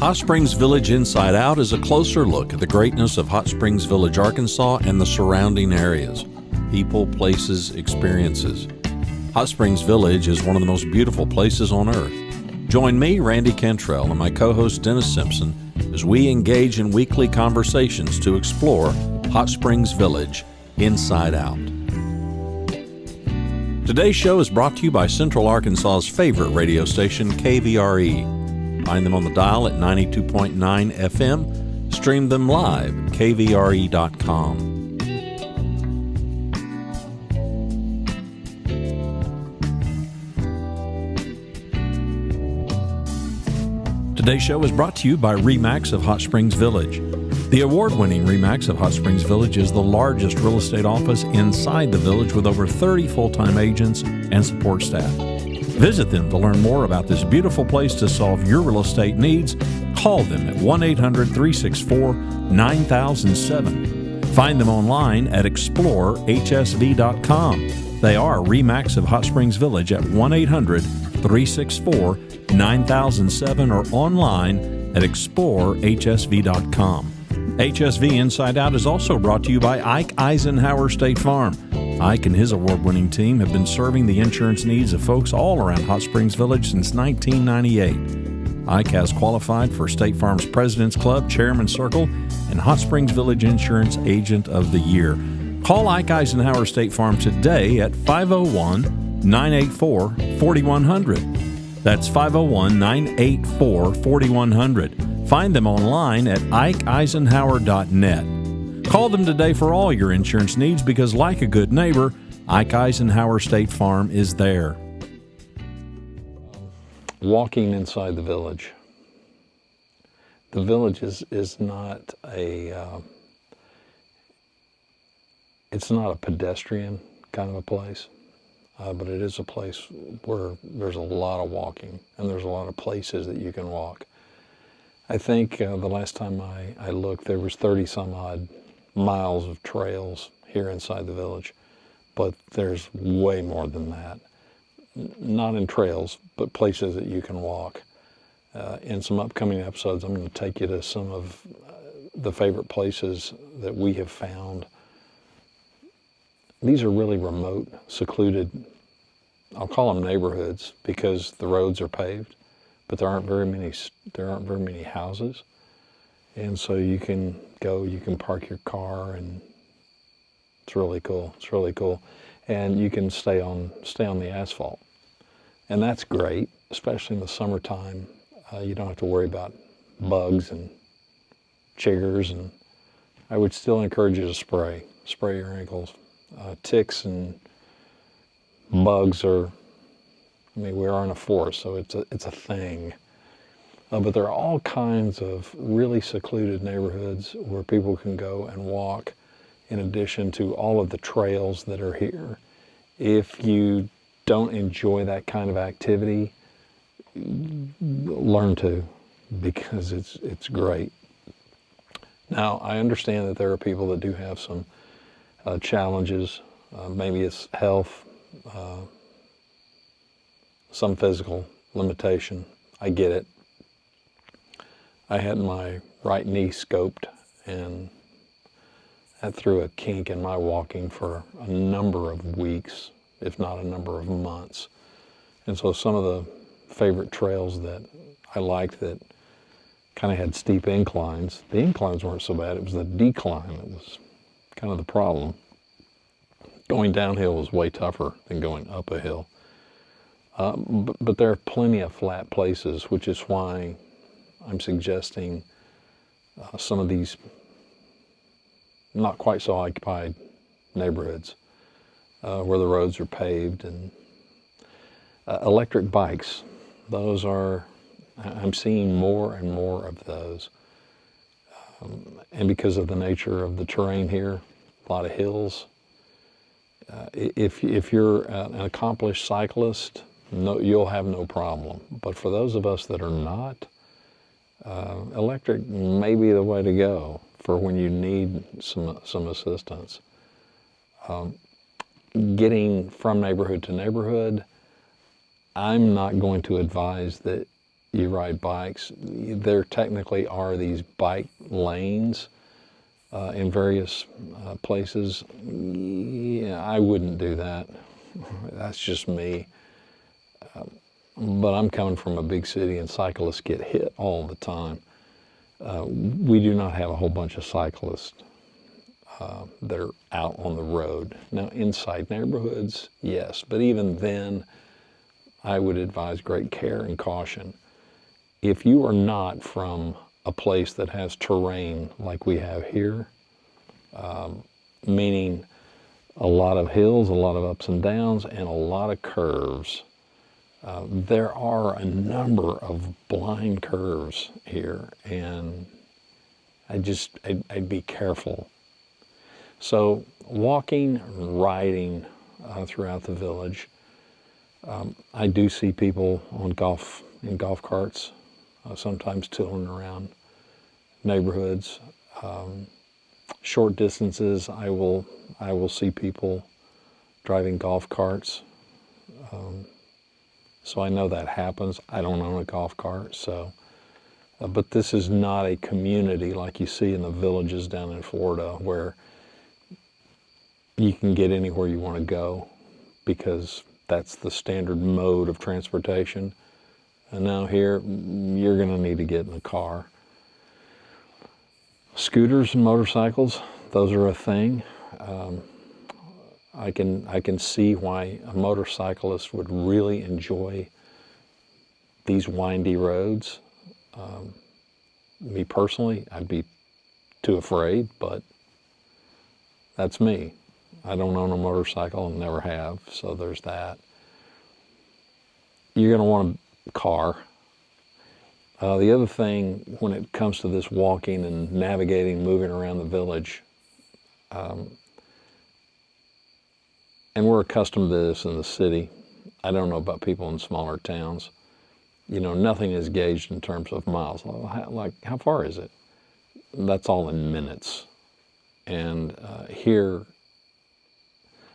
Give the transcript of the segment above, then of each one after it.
Hot Springs Village Inside Out is a closer look at the greatness of Hot Springs Village, Arkansas and the surrounding areas. People, places, experiences. Hot Springs Village is one of the most beautiful places on earth. Join me, Randy Cantrell, and my co-host Dennis Simpson as we engage in weekly conversations to explore Hot Springs Village Inside Out. Today's show is brought to you by Central Arkansas's favorite radio station, KVRE. Find them on the dial at 92.9 FM. Stream them live at kvre.com. Today's show is brought to you by RE/MAX of Hot Springs Village. The award-winning RE/MAX of Hot Springs Village is the largest real estate office inside the village with over 30 full-time agents and support staff. Visit them to learn more about this beautiful place to solve your real estate needs. Call them at 1-800-364-9007. Find them online at explorehsv.com. They are RE/MAX of Hot Springs Village at 1-800-364-9007 or online at explorehsv.com. HSV Inside Out is also brought to you by Ike Eisenhower State Farm. Ike and his award-winning team have been serving the insurance needs of folks all around Hot Springs Village since 1998. Ike has qualified for State Farm's President's Club Chairman Circle and Hot Springs Village Insurance Agent of the Year. Call Ike Eisenhower State Farm today at 501-984-4100. That's 501-984-4100. Find them online at ikeeisenhower.net. Call them today for all your insurance needs because, like a good neighbor, Ike Eisenhower State Farm is there. Walking inside the village. The village is not it's not a pedestrian kind of a place, but it is a place where there's a lot of walking and there's a lot of places that you can walk. I think the last time I looked, there was 30 some odd miles of trails here inside the village, but there's way more than that. Not in trails, but places that you can walk. In some upcoming episodes, I'm going to take you to some of the favorite places that we have found. These are really remote, secluded, I'll call them neighborhoods because the roads are paved, but there aren't very many houses. And so you can go, you can park your car, and it's really cool. It's really cool. And you can stay on the asphalt. And that's great, especially in the summertime. You don't have to worry about bugs and chiggers. And I would still encourage you to spray your ankles. Ticks and bugs we're in a forest, so it's a thing. But there are all kinds of really secluded neighborhoods where people can go and walk in addition to all of the trails that are here. If you don't enjoy that kind of activity, learn to, because it's great. Now, I understand that there are people that do have some challenges. Maybe it's health, some physical limitation. I get it. I had my right knee scoped, and that threw a kink in my walking for a number of weeks, if not a number of months. And so some of the favorite trails that I liked that kind of had steep inclines, the inclines weren't so bad, it was the decline that was kind of the problem. Going downhill was way tougher than going up a hill. But there are plenty of flat places, which is why I'm suggesting some of these not quite so occupied neighborhoods where the roads are paved. And electric bikes, I'm seeing more and more of those. And because of the nature of the terrain here, a lot of hills, if you're an accomplished cyclist, you'll have no problem. But for those of us that are not, electric may be the way to go for when you need some assistance. Getting from neighborhood to neighborhood, I'm not going to advise that you ride bikes. There technically are these bike lanes in various places. Yeah, I wouldn't do that. That's just me. But I'm coming from a big city and cyclists get hit all the time. We do not have a whole bunch of cyclists that are out on the road. Now, inside neighborhoods, yes, but even then, I would advise great care and caution. If you are not from a place that has terrain like we have here, meaning a lot of hills, a lot of ups and downs, and a lot of curves, there are a number of blind curves here, and I'd be careful. So walking, riding throughout the village, I do see people in golf carts, sometimes tooling around neighborhoods. Short distances, I will see people driving golf carts. So I know that happens. I don't own a golf cart, so. But this is not a community like you see in the villages down in Florida where you can get anywhere you want to go because that's the standard mode of transportation. And now here, you're going to need to get in a car. Scooters and motorcycles, those are a thing. I can see why a motorcyclist would really enjoy these windy roads. Me personally, I'd be too afraid, but that's me. I don't own a motorcycle and never have, so there's that. You're going to want a car. The other thing when it comes to this walking and navigating, moving around the village, and we're accustomed to this in the city. I don't know about people in smaller towns. You know, nothing is gauged in terms of miles. Like, how far is it? That's all in minutes. And here,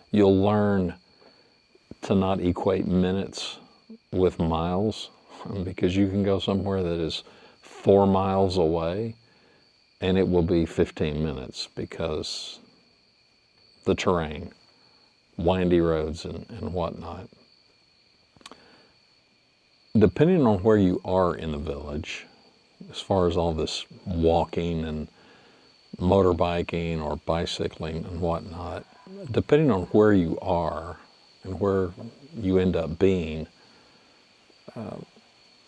you'll learn to not equate minutes with miles, because you can go somewhere that is 4 miles away and it will be 15 minutes because the terrain, windy roads and whatnot. Depending on where you are in the village, as far as all this walking and motorbiking or bicycling and whatnot, depending on where you are and where you end up being,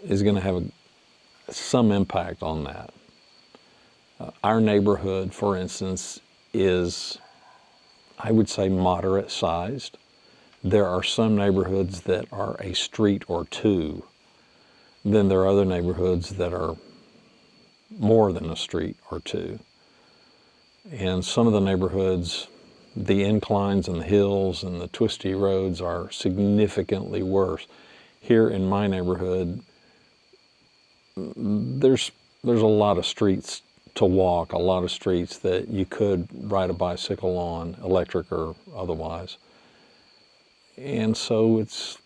is going to have some impact on that. Our neighborhood, for instance, is, I would say, moderate sized. There are some neighborhoods that are a street or two. Then there are other neighborhoods that are more than a street or two. And some of the neighborhoods, the inclines and the hills and the twisty roads are significantly worse. Here in my neighborhood, there's a lot of streets to walk, a lot of streets that you could ride a bicycle on, electric or otherwise. And so it's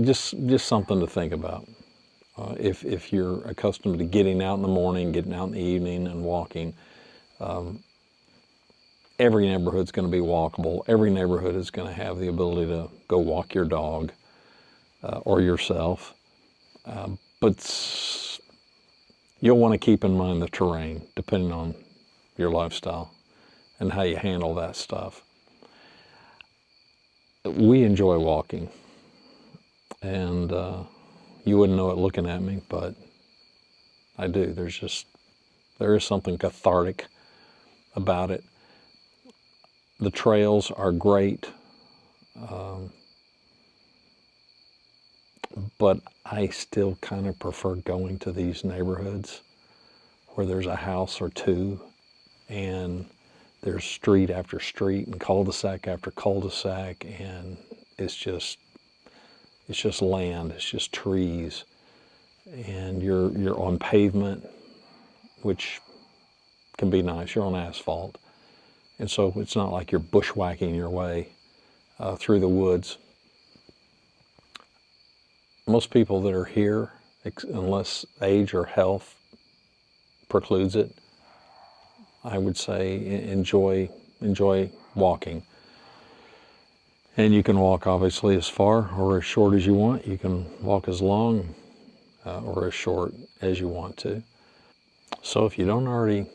just something to think about. If you're accustomed to getting out in the morning, getting out in the evening and walking, every neighborhood's going to be walkable. Every neighborhood is going to have the ability to go walk your dog or yourself. But you'll want to keep in mind the terrain, depending on your lifestyle and how you handle that stuff. We enjoy walking, and you wouldn't know it looking at me, but I do. There is something cathartic about it. The trails are great, but I still kind of prefer going to these neighborhoods where there's a house or two and there's street after street and cul-de-sac after cul-de-sac, and it's just land, it's just trees, and you're on pavement, which can be nice. You're on asphalt, and so it's not like you're bushwhacking your way through the woods. Most people that are here unless age or health precludes it, I would say enjoy walking. And you can walk obviously as far or as short as you want. You can walk as long or as short as you want to. So if you don't already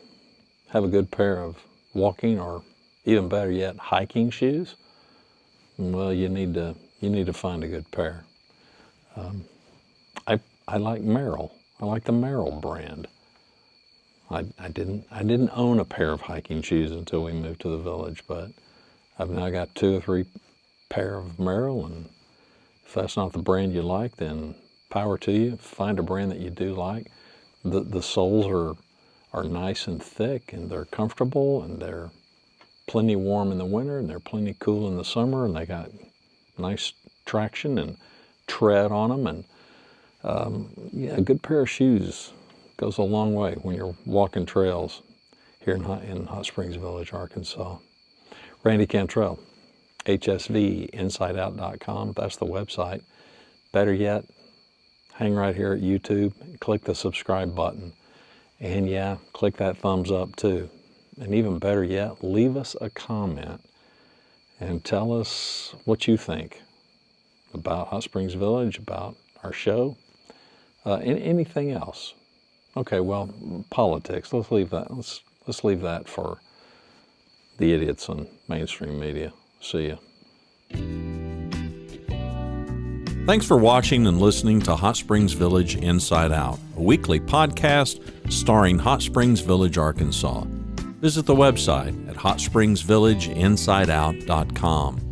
have a good pair of walking, or even better yet, hiking shoes, well, you need to find a good pair. I like Merrell. I like the Merrell brand. I didn't own a pair of hiking shoes until we moved to the village, but I've now got 2 or 3 pair of Merrell, and if that's not the brand you like, then power to you. Find a brand that you do like. The soles are nice and thick, and they're comfortable, and they're plenty warm in the winter, and they're plenty cool in the summer, and they got nice traction and tread on them. And yeah, a good pair of shoes goes a long way when you're walking trails here in Hot Springs Village, Arkansas. Randy Cantrell, HSVInsideOut.com. That's the website. Better yet, hang right here at YouTube, click the subscribe button, and yeah, click that thumbs up too. And even better yet, leave us a comment and tell us what you think about Hot Springs Village, about our show, anything else. Okay, well, politics. Let's leave that. Let's leave that for the idiots on mainstream media. See ya. Thanks for watching and listening to Hot Springs Village Inside Out, a weekly podcast starring Hot Springs Village, Arkansas. Visit the website at hotspringsvillageinsideout.com.